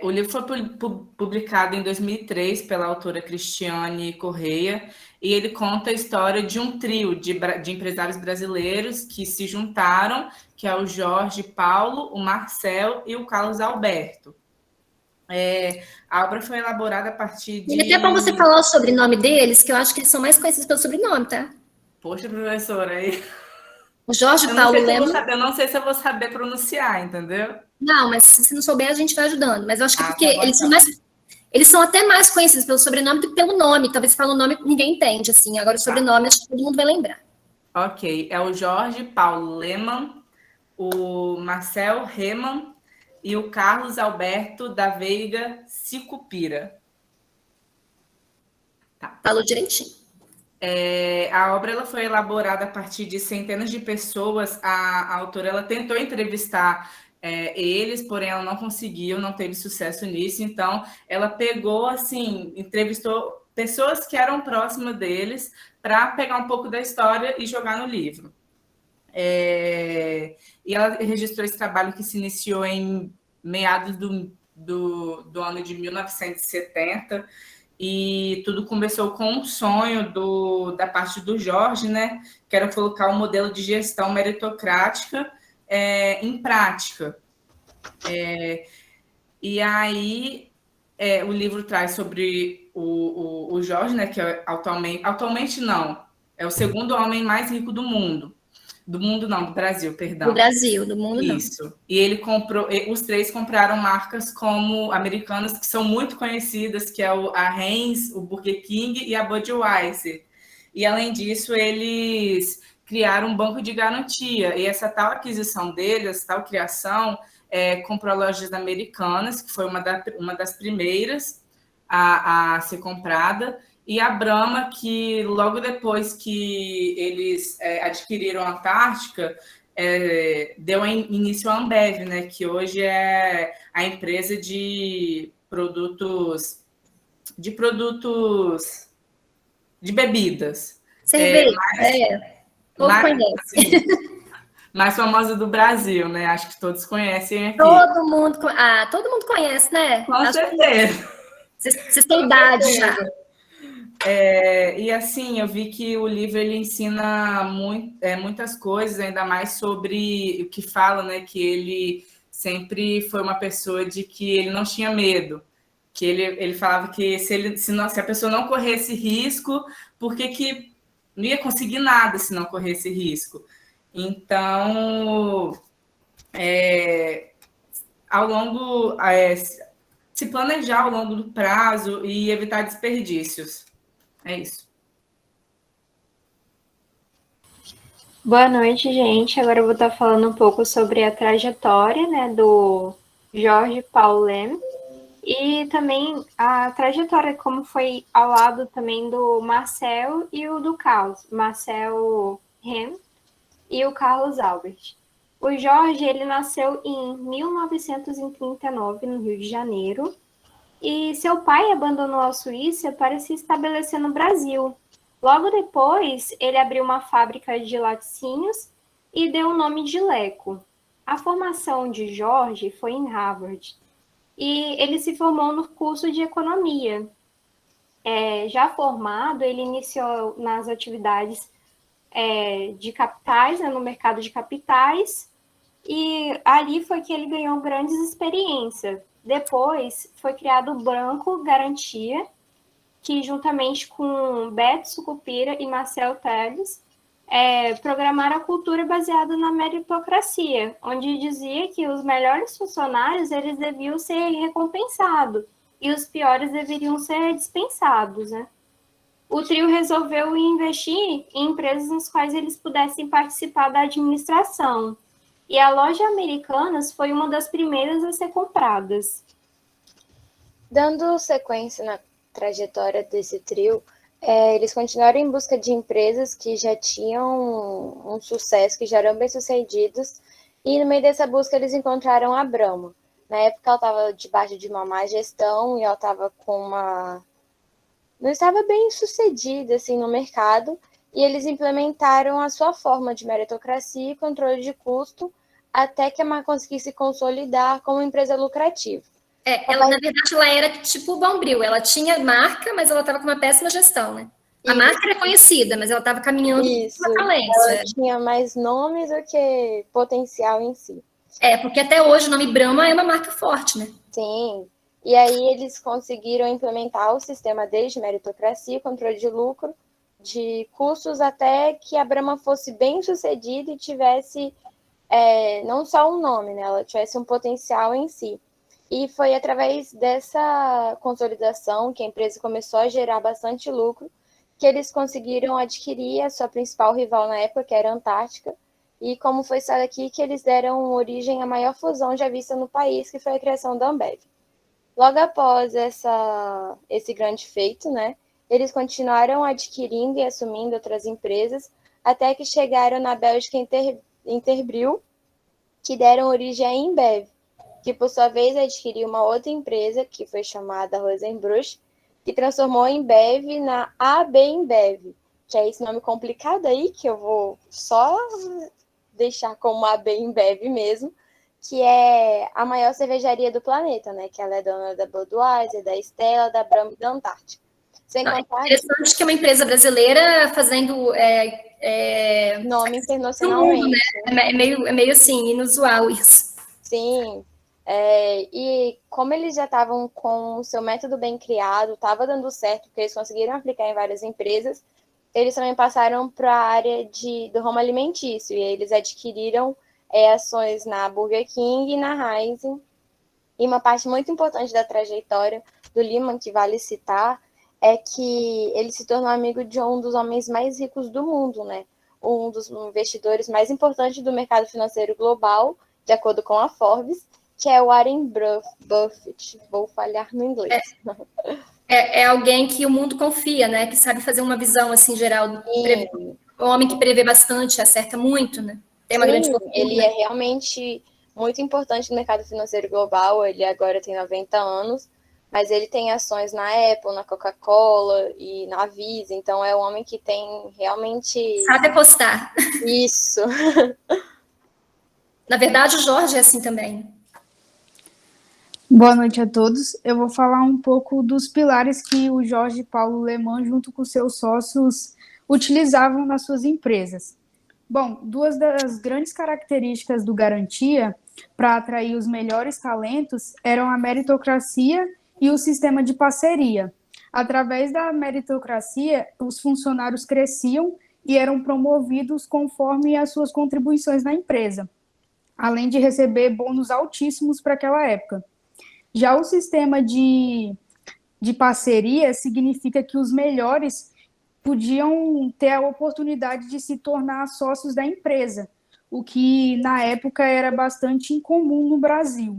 O livro foi publicado em 2003 pela autora Cristiane Correia, e ele conta a história de um trio de empresários brasileiros que se juntaram, que é o Jorge Paulo, o Marcel e o Carlos Alberto. A obra foi elaborada a partir E até para você de... falar o sobrenome deles, que eu acho que eles são mais conhecidos pelo sobrenome, tá? Poxa, professora, aí... O Jorge Eu não Paulo sei se eu vou Leman. saber, eu não sei se eu vou saber pronunciar, entendeu? Não, mas se você não souber, a gente vai ajudando. Mas eu acho que é Ah, porque tá bom então. eles são até mais conhecidos pelo sobrenome do que pelo nome. Talvez se fala o nome, ninguém entende, assim. Agora o Tá. sobrenome, acho que todo mundo vai lembrar. Ok. É o Jorge Paulo Leman, o Marcel Reman e o Carlos Alberto da Veiga Sicupira. Tá. Falou direitinho. A obra ela foi elaborada a partir de centenas de pessoas. A autora ela tentou entrevistar eles, porém ela não conseguiu, não teve sucesso nisso. Então, ela pegou, assim, entrevistou pessoas que eram próximas deles para pegar um pouco da história e jogar no livro. E ela registrou esse trabalho que se iniciou em meados do ano de 1970, e tudo começou com um sonho da parte do Jorge, né, que era colocar um modelo de gestão meritocrática em prática. E aí o livro traz sobre o Jorge, né, que é atualmente não, é o segundo homem mais rico do mundo. Do mundo não, do Brasil, Do perdão. Brasil, do mundo não. Isso. E ele comprou, os três compraram marcas como americanas que são muito conhecidas, que é a Heinz, o Burger King e a Budweiser. E além disso, eles criaram um banco de garantia. E essa tal aquisição deles, essa tal criação, comprou lojas americanas, que foi uma das primeiras a ser comprada, e a Brahma, que logo depois que eles adquiriram a Antártica, deu início à Ambev, né, que hoje é a empresa de produtos de bebidas. Cerveja, mais, o povo mais, conhece. assim, mais famosa do Brasil, né? Acho que todos conhecem aqui. Todo mundo conhece, né? Com Acho que certeza, vocês têm com idade já. certeza. E assim, eu vi que o livro ele ensina muitas coisas, ainda mais sobre o que fala, né? Que ele sempre foi uma pessoa de que ele não tinha medo. Que ele falava que se a pessoa não corresse risco, por que não ia conseguir nada se não corresse risco? Então, ao longo, se planejar ao longo do prazo e evitar desperdícios. É isso. Boa noite, gente. Agora eu vou estar falando um pouco sobre a trajetória, né, do Jorge Paulo Leme e também a trajetória como foi ao lado também do Marcel e o do Carlos, Marcel Rem e o Carlos Albert. O Jorge, ele nasceu em 1939 no Rio de Janeiro e seu pai abandonou a Suíça para se estabelecer no Brasil. Logo depois, ele abriu uma fábrica de laticínios e deu o nome de Leco. A formação de Jorge foi em Harvard e ele se formou no curso de economia. Já formado, ele iniciou nas atividades de capitais, no mercado de capitais, e ali foi que ele ganhou grandes experiências. Depois foi criado o Banco Garantia, que juntamente com Beto Sucupira e Marcel Telles, programaram a cultura baseada na meritocracia, onde dizia que os melhores funcionários eles deviam ser recompensados e os piores deveriam ser dispensados, né? O trio resolveu investir em empresas nas quais eles pudessem participar da administração. E a loja Americanas foi uma das primeiras a ser compradas. Dando sequência na trajetória desse trio, eles continuaram em busca de empresas que já tinham um sucesso, que já eram bem-sucedidos, e no meio dessa busca eles encontraram a Brahma. Na época ela estava debaixo de uma má gestão e ela estava não estava bem sucedida assim, no mercado, e eles implementaram a sua forma de meritocracia e controle de custo até que a marca conseguisse se consolidar como empresa lucrativa. Ela, na verdade, ela era tipo Bombril. Ela tinha marca, mas ela estava com uma péssima gestão, né? A marca era conhecida, mas ela estava caminhando para a falência. Ela tinha mais nome do que potencial em si. Porque até hoje o nome Brahma é uma marca forte, né? Sim. E aí eles conseguiram implementar o sistema deles de meritocracia, controle de lucro, de custos, até que a Brahma fosse bem sucedida e tivesse não só um nome, né? Ela tivesse um potencial em si. E foi através dessa consolidação que a empresa começou a gerar bastante lucro, que eles conseguiram adquirir a sua principal rival na época, que era a Antártica, e como foi citado aqui, que eles deram origem à maior fusão já vista no país, que foi a criação da Ambev. Logo após esse grande feito, né, eles continuaram adquirindo e assumindo outras empresas, até que chegaram na Bélgica Interbril, que deram origem à Embev, que por sua vez adquiriu uma outra empresa, que foi chamada Rosenbruch, que transformou a Embev na AB Embev, que é esse nome complicado aí, que eu vou só deixar como AB Embev mesmo, que é a maior cervejaria do planeta, né? Que ela é dona da Budweiser, da Stella, da Brahma e da Antártica. Sem contar... É interessante que é uma empresa brasileira fazendo nome internacionalmente. Mundo, né? É meio assim, inusual isso. Sim. E como eles já estavam com o seu método bem criado, estava dando certo, porque eles conseguiram aplicar em várias empresas, eles também passaram para a área do ramo alimentício, e eles adquiriram ações na Burger King e na Heinz. E uma parte muito importante da trajetória do Lehman, que vale citar, é que ele se tornou amigo de um dos homens mais ricos do mundo, né? Um dos investidores mais importantes do mercado financeiro global, de acordo com a Forbes, que é o Warren Buffett. Vou falhar no inglês. É alguém que o mundo confia, né? Que sabe fazer uma visão assim geral. Um homem que prevê bastante, acerta muito, né? Tem uma grande fortuna. Ele é realmente muito importante no mercado financeiro global. Ele agora tem 90 anos, mas ele tem ações na Apple, na Coca-Cola e na Visa. Então é um homem que tem realmente... Sabe apostar. Isso. Na verdade, o Jorge é assim também. Boa noite a todos. Eu vou falar um pouco dos pilares que o Jorge Paulo Lemann, junto com seus sócios, utilizavam nas suas empresas. Bom, duas das grandes características do Garantia para atrair os melhores talentos eram a meritocracia e o sistema de parceria. Através da meritocracia, os funcionários cresciam e eram promovidos conforme as suas contribuições na empresa, além de receber bônus altíssimos para aquela época. Já o sistema de parceria significa que os melhores podiam ter a oportunidade de se tornar sócios da empresa, o que na época era bastante incomum no Brasil.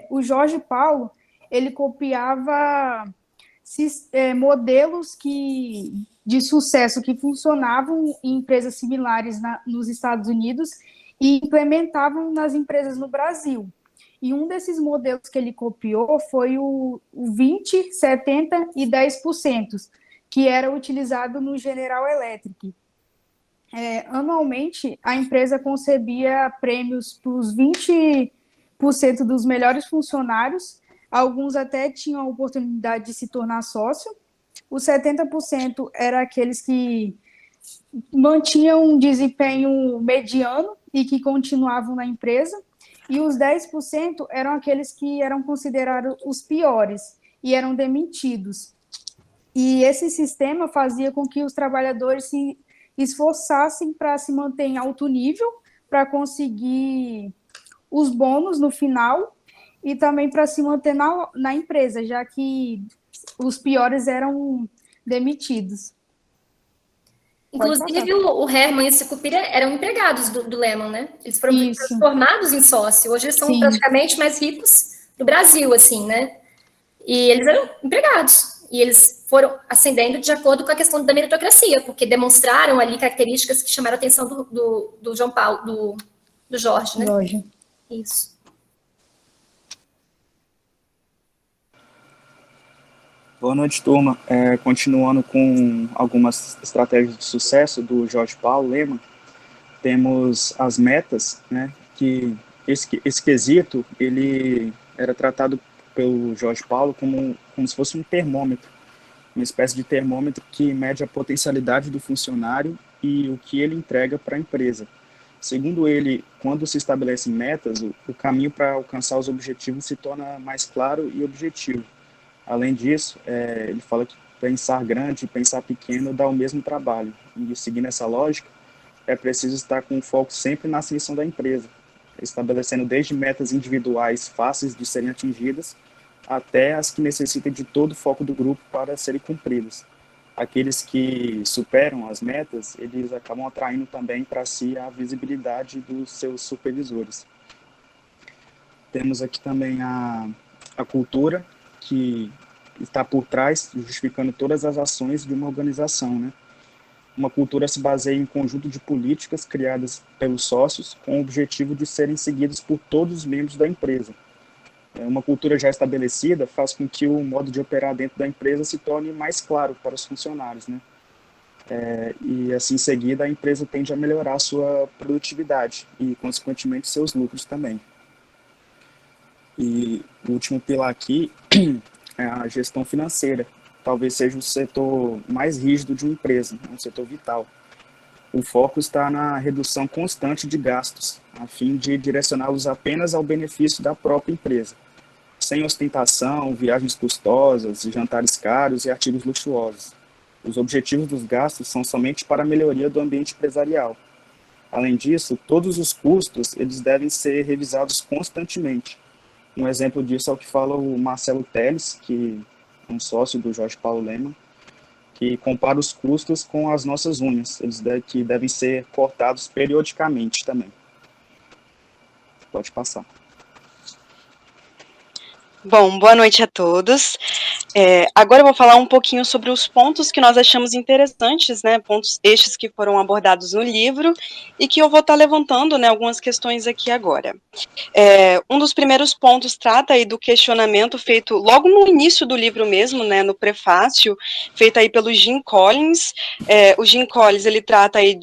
O Jorge Paulo, ele copiava modelos de sucesso que funcionavam em empresas similares nos Estados Unidos e implementavam nas empresas no Brasil. E um desses modelos que ele copiou foi o 20%, 70% e 10%, que era utilizado no General Electric. Anualmente, a empresa concebia prêmios para os 20% dos melhores funcionários, alguns até tinham a oportunidade de se tornar sócio, os 70% eram aqueles que mantinham um desempenho mediano e que continuavam na empresa, e os 10% eram aqueles que eram considerados os piores e eram demitidos. E esse sistema fazia com que os trabalhadores se esforçassem para se manter em alto nível, para conseguir os bônus no final e também para se manter na empresa, já que os piores eram demitidos. Inclusive, o Herman e o Sucupira eram empregados do Lehman, né? Eles foram transformados em sócio. Hoje eles são praticamente mais ricos do Brasil, assim, né? E eles eram empregados. E eles foram ascendendo de acordo com a questão da meritocracia, porque demonstraram ali características que chamaram a atenção do João Paulo, do Jorge, né? Jorge. Isso. Boa noite, turma. Continuando com algumas estratégias de sucesso do Jorge Paulo Lemann, temos as metas, né, que esse quesito, ele era tratado pelo Jorge Paulo como se fosse um termômetro, uma espécie de termômetro que mede a potencialidade do funcionário e o que ele entrega para a empresa. Segundo ele, quando se estabelecem metas, o caminho para alcançar os objetivos se torna mais claro e objetivo. Além disso, ele fala que pensar grande e pensar pequeno dá o mesmo trabalho. E seguindo essa lógica, é preciso estar com foco sempre na ascensão da empresa, estabelecendo desde metas individuais fáceis de serem atingidas, até as que necessitam de todo o foco do grupo para serem cumpridas. Aqueles que superam as metas, eles acabam atraindo também para si a visibilidade dos seus supervisores. Temos aqui também a cultura, que está por trás, justificando todas as ações de uma organização, né? Uma cultura se baseia em um conjunto de políticas criadas pelos sócios com o objetivo de serem seguidas por todos os membros da empresa. Uma cultura já estabelecida faz com que o modo de operar dentro da empresa se torne mais claro para os funcionários, né? E assim, em seguida, a empresa tende a melhorar a sua produtividade e, consequentemente, seus lucros também. E o último pilar aqui é a gestão financeira. Talvez seja o setor mais rígido de uma empresa, um setor vital. O foco está na redução constante de gastos, a fim de direcioná-los apenas ao benefício da própria empresa, sem ostentação, viagens custosas, jantares caros e artigos luxuosos. Os objetivos dos gastos são somente para a melhoria do ambiente empresarial. Além disso, todos os custos eles devem ser revisados constantemente. Um exemplo disso é o que fala o Marcelo Teles, que é um sócio do Jorge Paulo Lemann, que compara os custos com as nossas unhas. Eles devem ser cortados periodicamente também. Pode passar. Bom, boa noite a todos. Agora eu vou falar um pouquinho sobre os pontos que nós achamos interessantes, né, pontos estes que foram abordados no livro e que eu vou estar levantando, né, algumas questões aqui agora. Um dos primeiros pontos trata aí do questionamento feito logo no início do livro mesmo, né, no prefácio, feito aí pelo Jim Collins. O Jim Collins, ele trata aí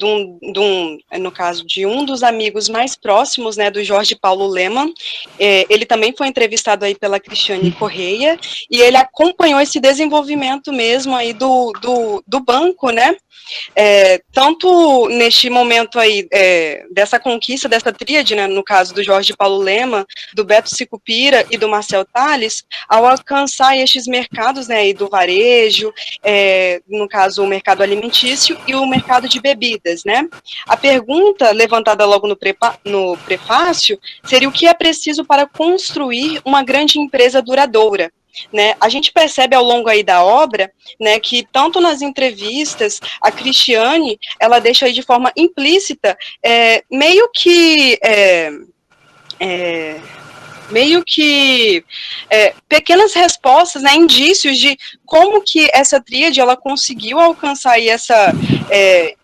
no caso, de um dos amigos mais próximos, né, do Jorge Paulo Lemann. Ele também foi entrevistado aí pela Cristiane Correia, e ele acompanhou esse desenvolvimento mesmo aí do banco, né, tanto neste momento aí dessa conquista, dessa tríade, né, no caso do Jorge Paulo Lemann, do Beto Sicupira e do Marcel Tales, ao alcançar estes mercados, né, aí do varejo, no caso o mercado alimentício e o mercado de bebidas, né. A pergunta levantada logo no prefácio seria o que é preciso para construir uma grande empresa duradoura, né? A gente percebe ao longo aí da obra, né, que tanto nas entrevistas, a Cristiane, ela deixa aí de forma implícita, meio que pequenas respostas, né, indícios de como que essa tríade, ela conseguiu alcançar aí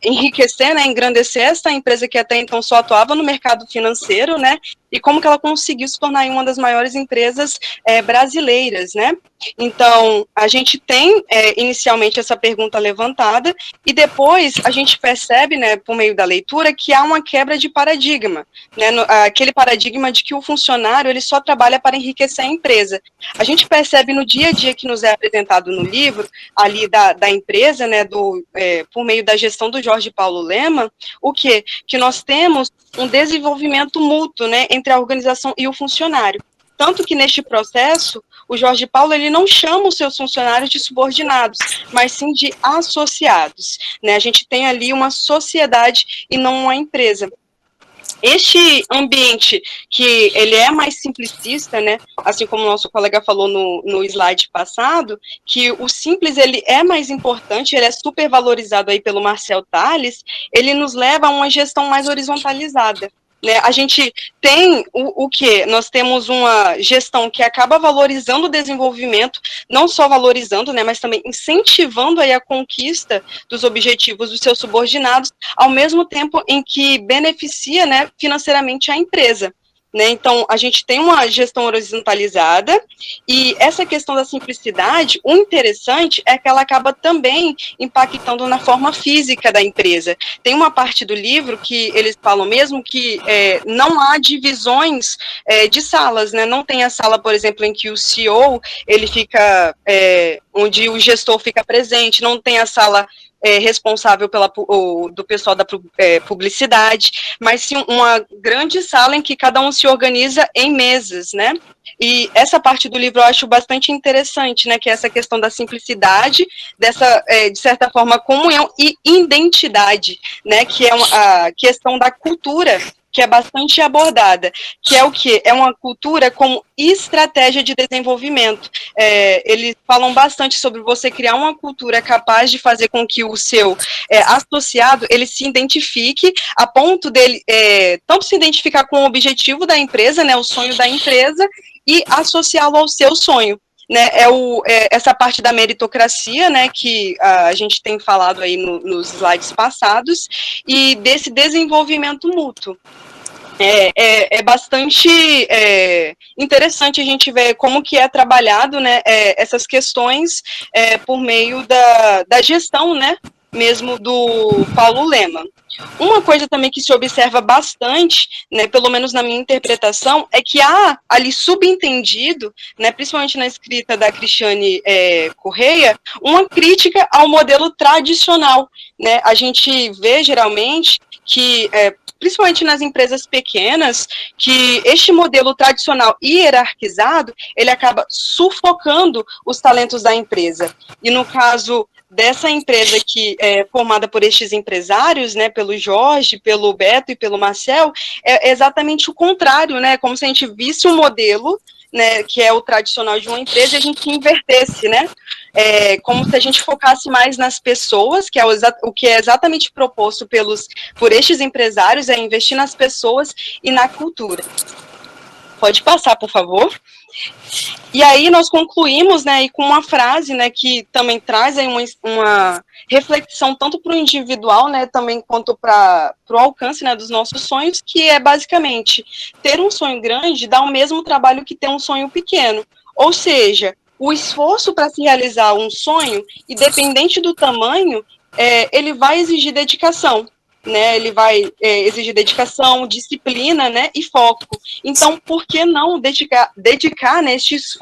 enriquecer, né, engrandecer essa empresa que até então só atuava no mercado financeiro, né, e como que ela conseguiu se tornar uma das maiores empresas brasileiras, né. Então, a gente tem inicialmente essa pergunta levantada, e depois a gente percebe, né, por meio da leitura, que há uma quebra de paradigma, né, aquele paradigma de que o funcionário, ele só trabalha para enriquecer a empresa. A gente percebe no dia a dia que nos é apresentado no livro, ali da empresa, né, por meio da gestão do Jorge Paulo Lemann, o quê? Que nós temos um desenvolvimento mútuo, né, entre a organização e o funcionário. Tanto que neste processo, o Jorge Paulo, ele não chama os seus funcionários de subordinados, mas sim de associados, né? A gente tem ali uma sociedade e não uma empresa. Este ambiente que ele é mais simplicista, né, assim como o nosso colega falou no slide passado, que o simples ele é mais importante, ele é super valorizado aí pelo Marcel Tales, ele nos leva a uma gestão mais horizontalizada, né? A gente tem o quê? Nós temos uma gestão que acaba valorizando o desenvolvimento, não só valorizando, né, mas também incentivando aí a conquista dos objetivos dos seus subordinados, ao mesmo tempo em que beneficia, né, financeiramente a empresa. né? Então, a gente tem uma gestão horizontalizada, e essa questão da simplicidade, o interessante é que ela acaba também impactando na forma física da empresa. Tem uma parte do livro que eles falam mesmo que não há divisões de salas, né? Não tem a sala, por exemplo, em que o CEO, ele fica, onde o gestor fica presente, não tem a sala responsável do pessoal da publicidade, mas sim uma grande sala em que cada um se organiza em mesas, né? E essa parte do livro eu acho bastante interessante, né? Que é essa questão da simplicidade, dessa, de certa forma, comunhão e identidade, né? Que é a questão da cultura, que é bastante abordada, que é o quê? É uma cultura como estratégia de desenvolvimento. Eles falam bastante sobre você criar uma cultura capaz de fazer com que o seu associado, ele se identifique, a ponto dele tanto se identificar com o objetivo da empresa, né, o sonho da empresa, e associá-lo ao seu sonho. Né, essa parte da meritocracia, né, que a gente tem falado aí nos slides passados, e desse desenvolvimento mútuo. É bastante interessante a gente ver como que é trabalhado, né, essas questões por meio da gestão, né, mesmo do Paulo Lemann. Uma coisa também que se observa bastante, né, pelo menos na minha interpretação, é que há ali subentendido, né, principalmente na escrita da Cristiane Correia, uma crítica ao modelo tradicional, né? A gente vê geralmente que principalmente nas empresas pequenas, que este modelo tradicional hierarquizado, ele acaba sufocando os talentos da empresa. E no caso dessa empresa que é formada por estes empresários, né, pelo Jorge, pelo Beto e pelo Marcel, é exatamente o contrário, né, como se a gente visse um modelo, né, que é o tradicional de uma empresa, e a gente invertesse, né, como se a gente focasse mais nas pessoas, que é o que é exatamente proposto por estes empresários, é investir nas pessoas e na cultura. Pode passar, por favor. E aí nós concluímos, né, e com uma frase, né, que também traz aí uma reflexão tanto para o individual, né, também quanto para o alcance, né, dos nossos sonhos, que é basicamente ter um sonho grande dá o mesmo trabalho que ter um sonho pequeno. Ou seja, o esforço para se realizar um sonho, independente do tamanho, ele vai exigir dedicação. Né, ele vai exigir dedicação, disciplina, né, e foco. Então, por que não dedicar neste esforço